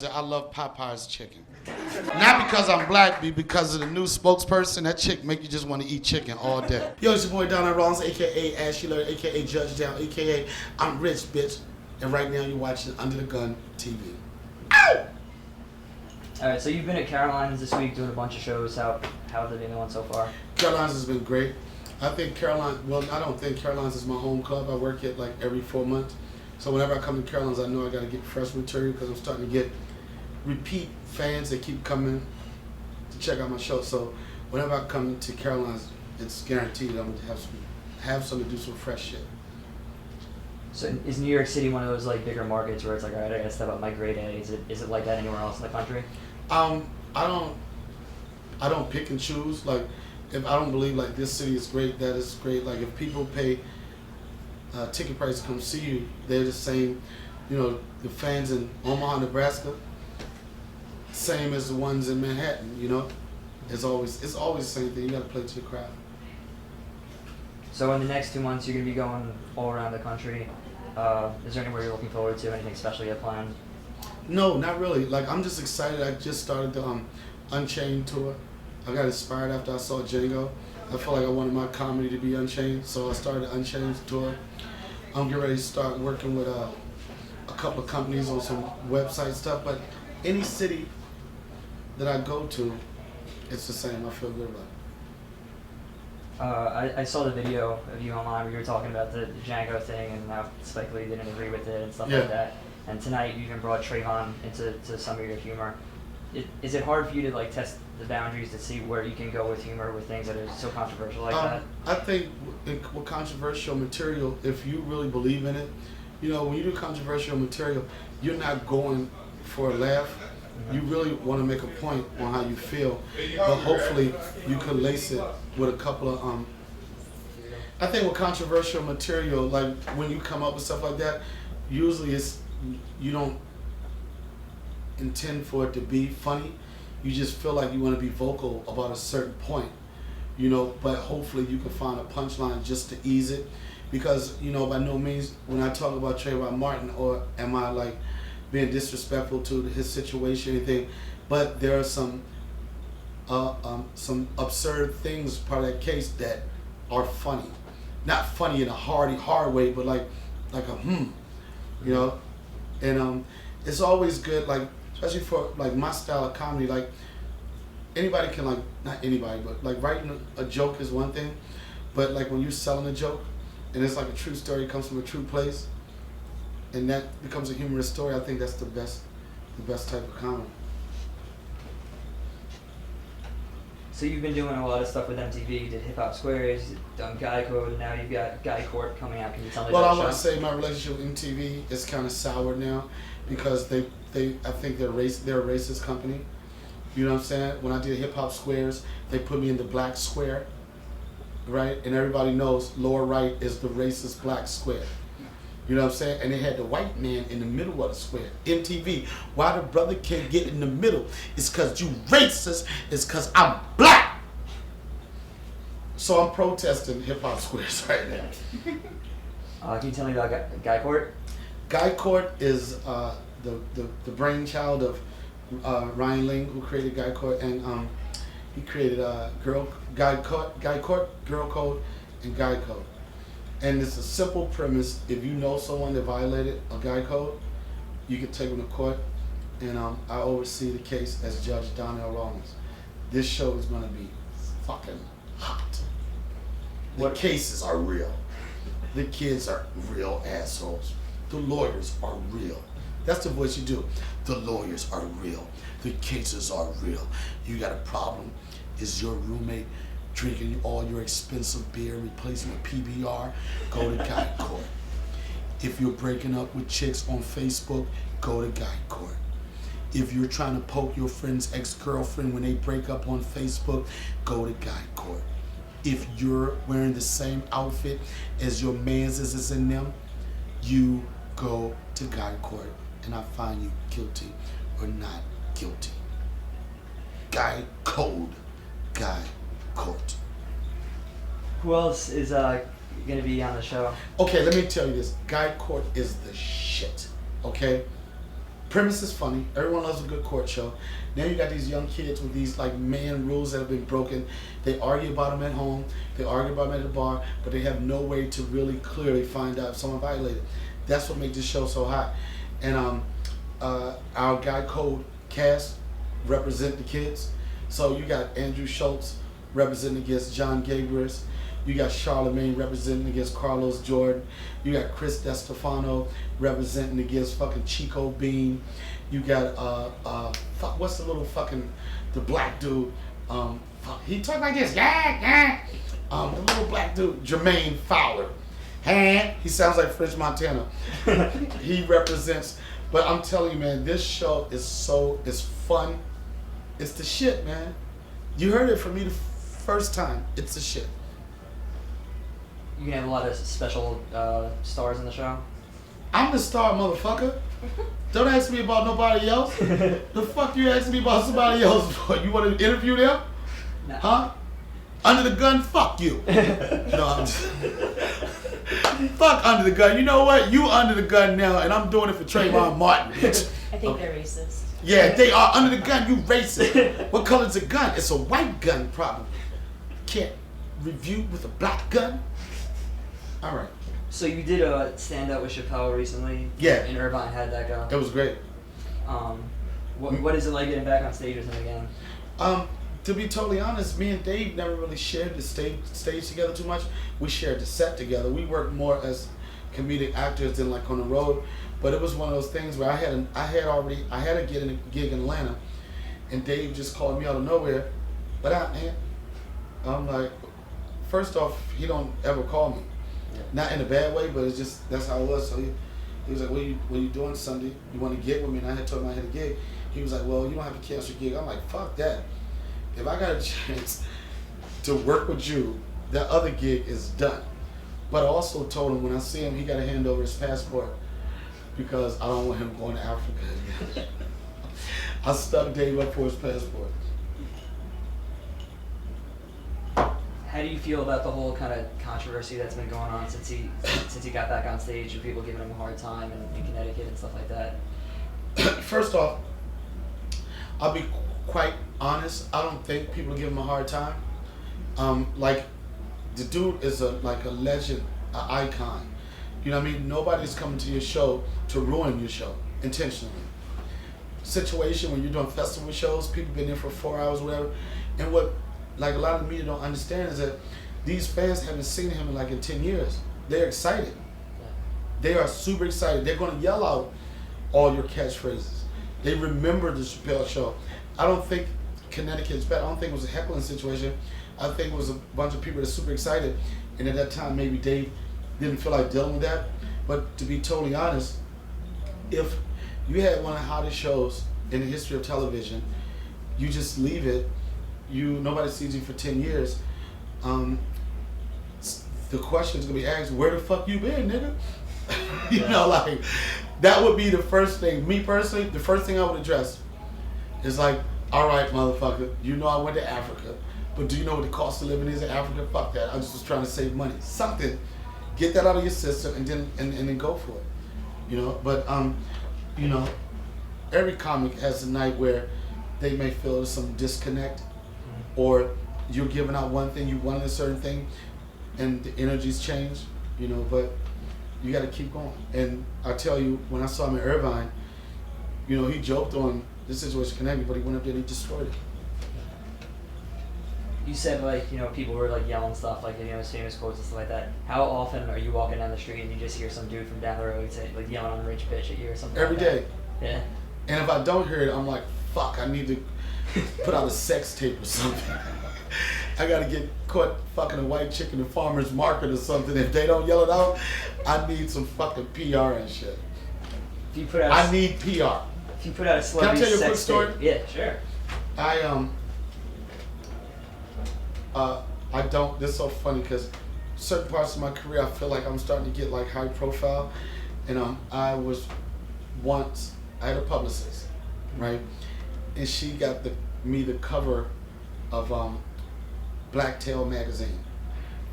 I love Popeye's chicken. Not because I'm black, but because of the new spokesperson. That chick make you just want to eat chicken all day. Yo, it's your boy Donnell Rawlings, a.k.a. Ashley Larry, a.k.a. Judge Down, a.k.a. I'm rich, bitch. And right now you're watching Under the Gun TV. Ow! Alright, so you've been at Caroline's this week doing a bunch of shows. How have they been going so far? Caroline's has been great. I think I don't think Caroline's is my home club. I work it like every 4 months. So whenever I come to Caroline's, I know I got to get fresh material because I'm starting to get repeat fans that keep coming to check out my show. So whenever I come to Caroline's, it's guaranteed I'm going to have some to do some fresh shit. So is New York City one of those like bigger markets where it's like, all right, I gotta step up my grade A? Is it like that anywhere else in the country? I don't pick and choose. Like, if I don't believe like this city is great, that is great. Like, if people pay ticket price to come see you, they're the same. You know, the fans in Omaha, Nebraska, same as the ones in Manhattan. You know, it's always the same thing. You got to play to the crowd. So in the next 2 months, you're gonna be going all around the country. Is there anywhere you're looking forward to? Anything special you have planned? No, not really. Like, I'm just excited. I just started the Unchained tour. I got inspired after I saw Django. I felt like I wanted my comedy to be unchained, so I started the Unchained tour. I'm getting ready to start working with a couple of companies on some website stuff. But any city that I go to, it's the same. I feel good about it. I saw the video of you online where you were talking about the Django thing and how Spike Lee didn't agree with it and stuff like that. And tonight you even brought Trayvon into some of your humor. Is it hard for you to like test the boundaries to see where you can go with humor with things that are so controversial like that? I think with controversial material, if you really believe in it, you know, when you do controversial material, you're not going for a laugh. You really want to make a point on how you feel, but hopefully you can lace it with a couple of I think with controversial material, like when you come up with stuff like that, usually you don't intend for it to be funny. You just feel like you want to be vocal about a certain point, you know, but hopefully you can find a punchline just to ease it, because, you know, by no means when I talk about Trayvon Martin or am I like being disrespectful to his situation or anything, but there are some absurd things part of that case that are funny. Not funny in a hard way, but like a you know? And it's always good, like, especially for like my style of comedy, like anybody can, like, not anybody, but like writing a joke is one thing, but like when you're selling a joke and it's like a true story, it comes from a true place, and that becomes a humorous story, I think that's the best type of comedy. So you've been doing a lot of stuff with MTV. You did Hip Hop Squares, you've done Guy Code, and now you've got Guy Court coming out. Can you tell me Well, about I want that to say my relationship with MTV is kind of sour now because I think they're a racist company. You know what I'm saying? When I did Hip Hop Squares, they put me in the black square, right? And everybody knows lower right is the racist black square. You know what I'm saying? And they had the white man in the middle of the square. MTV, why the brother can't get in the middle? It's because you racist. It's because I'm black. So I'm protesting Hip Hop Squares right now. Can you tell me about Guy Court? Guy Court is the brainchild of Ryan Ling, who created Guy Court, and he created Guy Court, Girl Code, and Guy Code. And it's a simple premise. If you know someone that violated a Guy Code, you can take them to court, and I oversee the case as Judge Donnell Rawlings. This show is gonna be fucking hot. The cases are real. The kids are real assholes. The lawyers are real. That's the voice you do. The lawyers are real. The cases are real. You got a problem? Is your roommate drinking all your expensive beer, replacing with PBR? Go to Guy Court. If you're breaking up with chicks on Facebook, go to Guy Court. If you're trying to poke your friend's ex-girlfriend when they break up on Facebook, go to Guy Court. If you're wearing the same outfit as your man's is in them, you go to Guy Court, and I find you guilty or not guilty. Guy Code, Guy Court. Who else is going to be on the show? Okay, let me tell you this. Guy Court is the shit, okay? Premise is funny. Everyone loves a good court show. Now you got these young kids with these like man rules that have been broken. They argue about them at home. They argue about them at the bar, but they have no way to really clearly find out if someone violated. That's what makes this show so hot. And our Guy Code cast represent the kids. So you got Andrew Schultz representing against John Gabriel. You got Charlemagne representing against Carlos Jordan. You got Chris DeStefano representing against fucking Chico Bean. You got what's the little fucking the black dude? He talk like this, yeah. The little black dude, Jermaine Fowler. He sounds like French Montana. He represents. But I'm telling you, man, this show is fun. It's the shit, man. You heard it from me the first time. It's the shit. You can have a lot of special stars in the show. I'm the star, motherfucker. Don't ask me about nobody else. The fuck you asking me about somebody else for? You want to interview them? No. Huh? Under the gun? Fuck you. No, I'm just... Fuck under the gun. You know what? You under the gun now, and I'm doing it for Trayvon Martin, bitch. I think they're racist. Yeah, they are under the gun. You racist. What color's a gun? It's a white gun, probably. Can't review with a black gun. All right. So you did a stand-up with Chappelle recently. Yeah. In Irvine. How did that go? It was great. What is it like getting back on stage with him again? To be totally honest, me and Dave never really shared the stage together too much. We shared the set together. We worked more as comedic actors than like on the road. But it was one of those things where I had a gig in Atlanta, and Dave just called me out of nowhere. But I'm like, first off, he don't ever call me. Not in a bad way, but it's just, that's how it was. So he was like, what are you doing Sunday? You want to get with me? And I had told him I had a gig. He was like, well, you don't have to cancel your gig. I'm like, fuck that. If I got a chance to work with you, that other gig is done. But I also told him when I see him, he got to hand over his passport because I don't want him going to Africa again. I stuck Dave up for his passport. How do you feel about the whole kind of controversy that's been going on since he got back on stage and people giving him a hard time in Connecticut and stuff like that? First off, I'll be quite honest. I don't think people give him a hard time. Like, the dude is a legend, an icon. You know what I mean? Nobody's coming to your show to ruin your show intentionally. Situation when you're doing festival shows, people been there for 4 hours, whatever, and what like a lot of the media don't understand is that these fans haven't seen him in 10 years. They're excited. They are super excited. They're gonna yell out all your catchphrases. They remember the Chappelle show. I don't think Connecticut's bad. I don't think it was a heckling situation. I think it was a bunch of people that are super excited, and at that time maybe Dave didn't feel like dealing with that. But to be totally honest, if you had one of the hottest shows in the history of television, you just leave it, nobody sees you for 10 years, the question's gonna be asked, where the fuck you been, nigga? You know, like, that would be the first thing. Me personally, the first thing I would address is like, all right, motherfucker, you know I went to Africa, but do you know what the cost of living is in Africa? Fuck that, I just was trying to save money. Something, get that out of your system and then go for it. You know, but you know, every comic has a night where they may feel there's some disconnect, or you're giving out one thing, you wanted a certain thing, and the energies change, you know, but you got to keep going. And I tell you, when I saw him in Irvine, you know, he joked on this situation connected, but he went up there and he destroyed it. You said, like, you know, people were like yelling stuff, like, you know, his famous quotes and stuff like that. How often are you walking down the street and you just hear some dude from down the road say, like, yelling on a rich bitch at you or something? Every like day. That? Yeah. And if I don't hear it, I'm like, fuck, I need to put out a sex tape or something. I gotta get caught fucking a white chick in the farmer's market or something. If they don't yell it out, I need some fucking PR and shit. If you put out I need PR. If you put out a celebrity Can I tell you a quick sex story? tape, yeah, sure. I don't, this is so funny because certain parts of my career I feel like I'm starting to get like high profile, and I had a publicist, right, and she got me the cover of Blacktail magazine.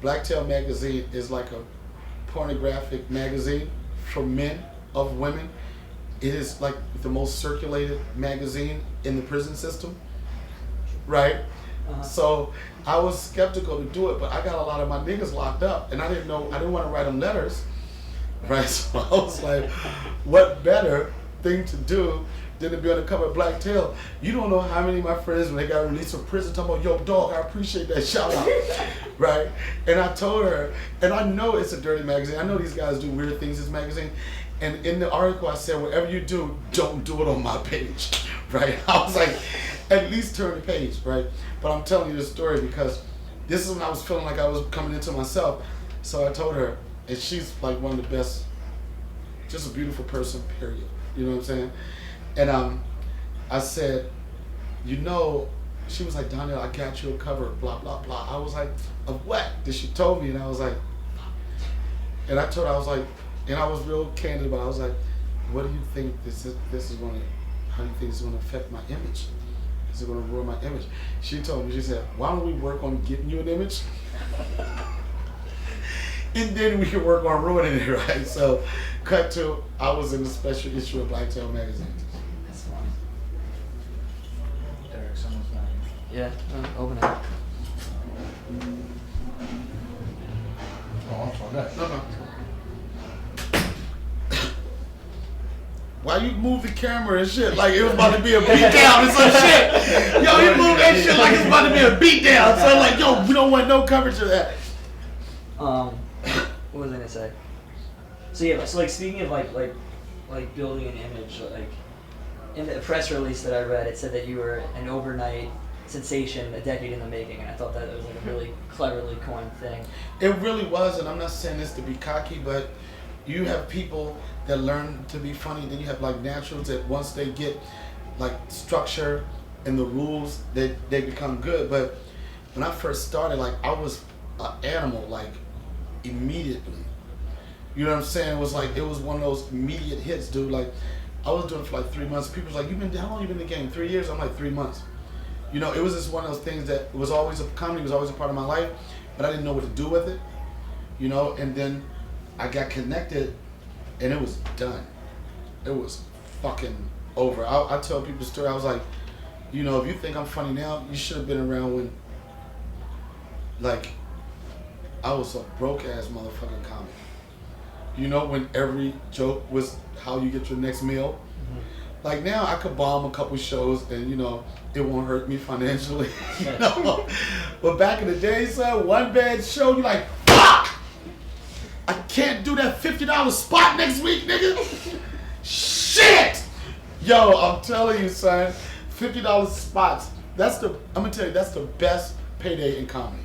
Blacktail magazine is like a pornographic magazine for men, of women, it is like the most circulated magazine in the prison system, right? So I was skeptical to do it, but I got a lot of my niggas locked up, and I didn't want to write them letters, right? So I was like, what better thing to do than to be on the cover of Black Tail? You don't know how many of my friends, when they got released from prison, talking about, yo, dog, I appreciate that shout out, right? And I told her, and I know it's a dirty magazine. I know these guys do weird things in this magazine. And in the article, I said, whatever you do, don't do it on my page, right? I was like, at least turn the page, right? But I'm telling you this story because this is when I was feeling like I was coming into myself. So I told her, and she's like one of the best, just a beautiful person, period. You know what I'm saying? And I said, you know, she was like, Donnell, I got you a cover, blah, blah, blah. I was like, of what? Then she told me, and I was like, and I told her, I was like, and I was real candid about it. I was like, what do you think this is going to, how do you think this is going to affect my image? Is it going to ruin my image? She told me, she said, why don't we work on getting you an image? And then we can work on ruining it, right? So, cut to, I was in the special issue of Black Tail magazine. That's funny. Derek, someone's not here. Yeah, open it. Oh, I'm sorry. No. Why you move the camera and shit like it was about to be a beat down and some shit? Yo, you move that shit like it's about to be a beat down. So like, yo, we don't want no coverage of that. What was I gonna say? So yeah, so like speaking of like building an image, like in the press release that I read, it said that you were an overnight sensation, a decade in the making, and I thought that was like a really cleverly coined thing. It really was, and I'm not saying this to be cocky, but you have people that learn to be funny, then you have like naturals that once they get like structure and the rules, they become good. But when I first started, like I was an animal, like immediately. You know what I'm saying? It was one of those immediate hits, dude. Like I was doing it for like 3 months. People was like, how long you been in the game? 3 years? I'm like 3 months. You know, it was just one of those things that was always comedy was always a part of my life, but I didn't know what to do with it. You know, and then I got connected. And it was done. It was fucking over. I tell people the story. I was like, you know, if you think I'm funny now, you should have been around when, like, I was a broke ass motherfucking comic. You know, when every joke was how you get your next meal. Mm-hmm. Like now, I could bomb a couple shows and you know it won't hurt me financially. You know, but back in the day, son, one bad show, you like, fuck! I can't do that $50 spot next week, nigga. Shit! Yo, I'm telling you, son, $50 spots. I'm gonna tell you, that's the best payday in comedy.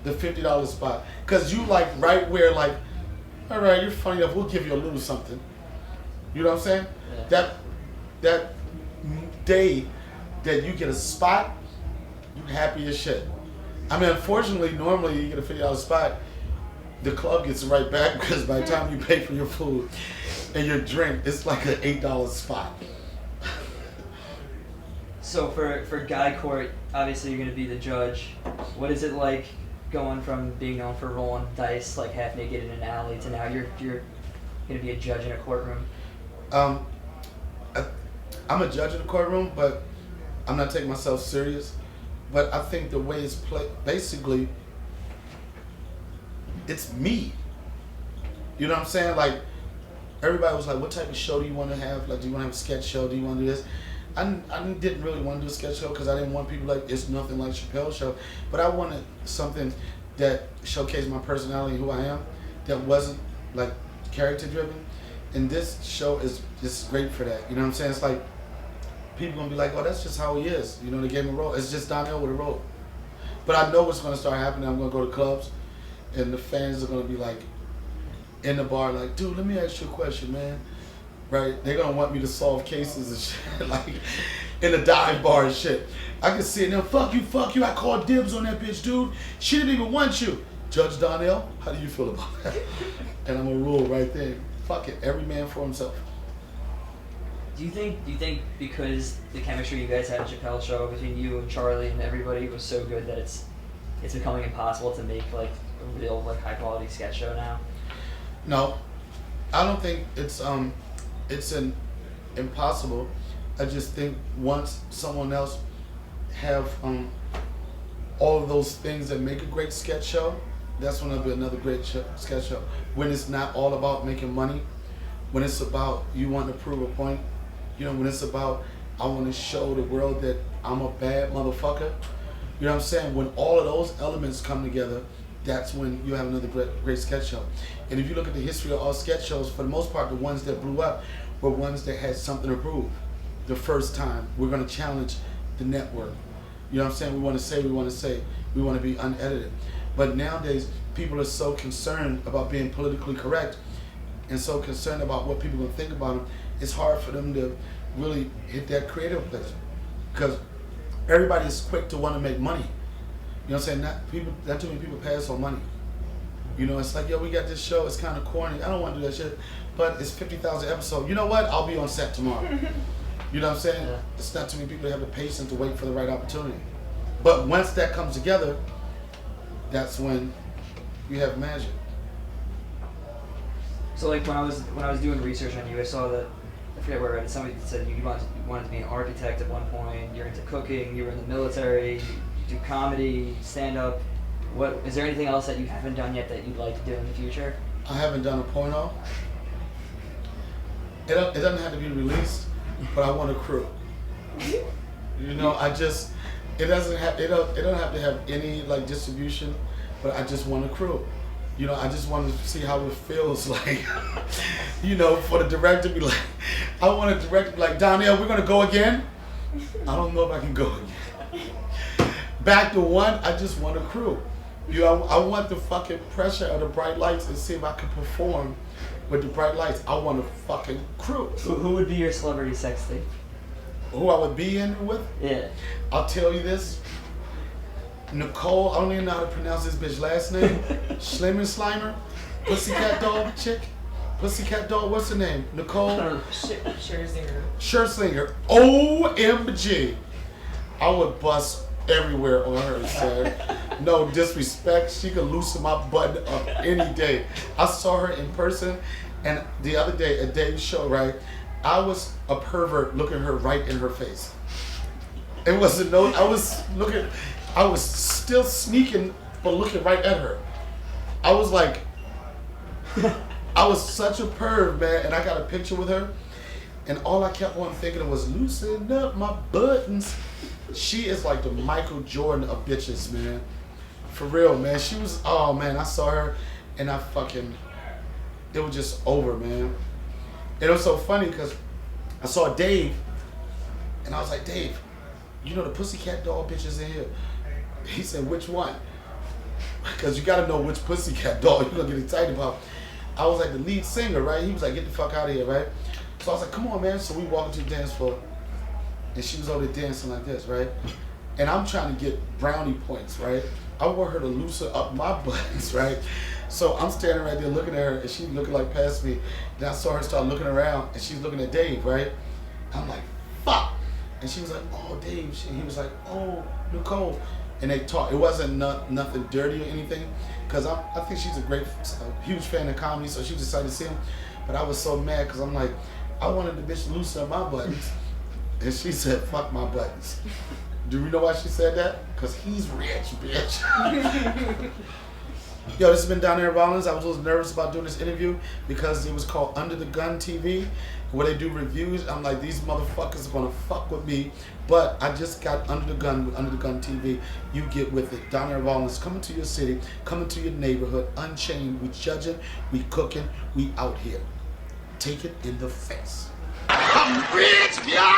The $50 spot. Cause you like right where like, all right, you're funny enough, we'll give you a little something. You know what I'm saying? Yeah. That day that you get a spot, you happy as shit. I mean, unfortunately, normally you get a $50 spot, the club gets right back because by the time you pay for your food and your drink, it's like an $8 spot. So for Guy Court, obviously you're going to be the judge. What is it like going from being known for rolling dice like half naked in an alley to now you're going to be a judge in a courtroom? I'm a judge in the courtroom, but I'm not taking myself serious. But I think the way it's played, basically, it's me. You know what I'm saying? Like, everybody was like, what type of show do you want to have? Like, do you want to have a sketch show? Do you want to do this? I didn't really want to do a sketch show because I didn't want people like, it's nothing like Chappelle's show. But I wanted something that showcased my personality and who I am, that wasn't like character driven. And this show is great for that. You know what I'm saying? It's like, people gonna be like, oh, that's just how he is. You know, they gave him a role. It's just Donnell with a role. But I know what's gonna start happening. I'm gonna go to clubs, and the fans are gonna be like, in the bar, like, dude, let me ask you a question, man. Right? They're gonna want me to solve cases and shit, like, in a dive bar and shit. I can see it now. Fuck you. I called dibs on that bitch, dude. She didn't even want you. Judge Donnell, how do you feel about that? And I'm gonna rule right there. Fuck it, every man for himself. Do you think because the chemistry you guys had at Chappelle's show between you and Charlie and everybody was so good that it's becoming impossible to make like a real like high quality sketch show now? No, I don't think it's impossible. I just think once someone else have all of those things that make a great sketch show, that's when it'll be another great sketch show. When it's not all about making money, when it's about you want to prove a point, you know, when it's about I want to show the world that I'm a bad motherfucker, you know what I'm saying? When all of those elements come together, that's when you have another great sketch show. And if you look at the history of all sketch shows, for the most part, the ones that blew up were ones that had something to prove. The first time, we're going to challenge the network. You know what I'm saying? We want to say, we want to be unedited. But nowadays, people are so concerned about being politically correct and so concerned about what people are going to think about them, it's hard for them to really hit that creative place. Because everybody's quick to want to make money. You know what I'm saying? Not too many people pass on money. You know, it's like, yo, we got this show, it's kind of corny. I don't want to do that shit, but it's 50,000 episodes. You know what? I'll be on set tomorrow. You know what I'm saying? Yeah. It's not too many people that have the patience to wait for the right opportunity. But once that comes together, that's when you have magic. So like when I was doing research on you, I saw that, I forget where I read it, somebody said you wanted to be an architect at one point, you're into cooking, you were in the military, you do comedy, stand-up. What is there anything else that you haven't done yet that you'd like to do in the future? I haven't done a porno. It doesn't have to be released, but I want a crew. You know, it doesn't have to have any like distribution, but I just want a crew. You know, I just want to see how it feels like, you know, for the director to be like, I want a director to be like, Donnell, we're gonna go again? I don't know if I can go again. Back to one, I just want a crew. You know, I want the fucking pressure of the bright lights and see if I can perform with the bright lights. I want a fucking crew. Who would be your celebrity sex tape? Who I would be in with? Yeah. I'll tell you this. Nicole, I don't even know how to pronounce this bitch last name. Slimer? Pussycat doll chick? Pussycat doll, what's her name? Nicole? Scherzinger. OMG. I would bust everywhere on her, sir. No disrespect. She could loosen my butt up any day. I saw her in person, and the other day at Dave's show, right? I was a pervert looking her right in her face. It wasn't I was still sneaking, but looking right at her. I was like, I was such a perv, man, and I got a picture with her, and all I kept on thinking was, loosen up my buttons. She is like the Michael Jordan of bitches, man. For real, man. She was, oh man, I saw her, and it was just over, man. And it was so funny, because I saw Dave, and I was like, Dave, you know the Pussycat doll bitches in here? He said, which one? Because you got to know which Pussycat doll you're going to get excited about. I was like the lead singer, right? He was like, get the fuck out of here, right? So I was like, come on, man. So we walked to the dance floor, and she was over there dancing like this, right? And I'm trying to get brownie points, right? I want her to loosen up my buttons, right? So I'm standing right there looking at her, and she's looking like past me. Then I saw her start looking around, and she's looking at Dave, right? I'm like, fuck. And she was like, oh, Dave. He was like, oh, Nicole. And they talked. It wasn't nothing dirty or anything, because I think she's a huge fan of comedy, so she was excited to see him. But I was so mad, because I'm like, I wanted the bitch to loosen up my buttons. And she said, fuck my buttons. Do you know why she said that? Because he's rich, bitch. Yo, this has been Donnell Rawlings. I was a little nervous about doing this interview because it was called Under the Gun TV, where they do reviews. I'm like, these motherfuckers are gonna fuck with me. But I just got Under the Gun with Under the Gun TV. You get with it. Donnell Rawlings coming to your city, coming to your neighborhood, unchained. We judging, we cooking, we out here. Take it in the face. I'm rich, yeah!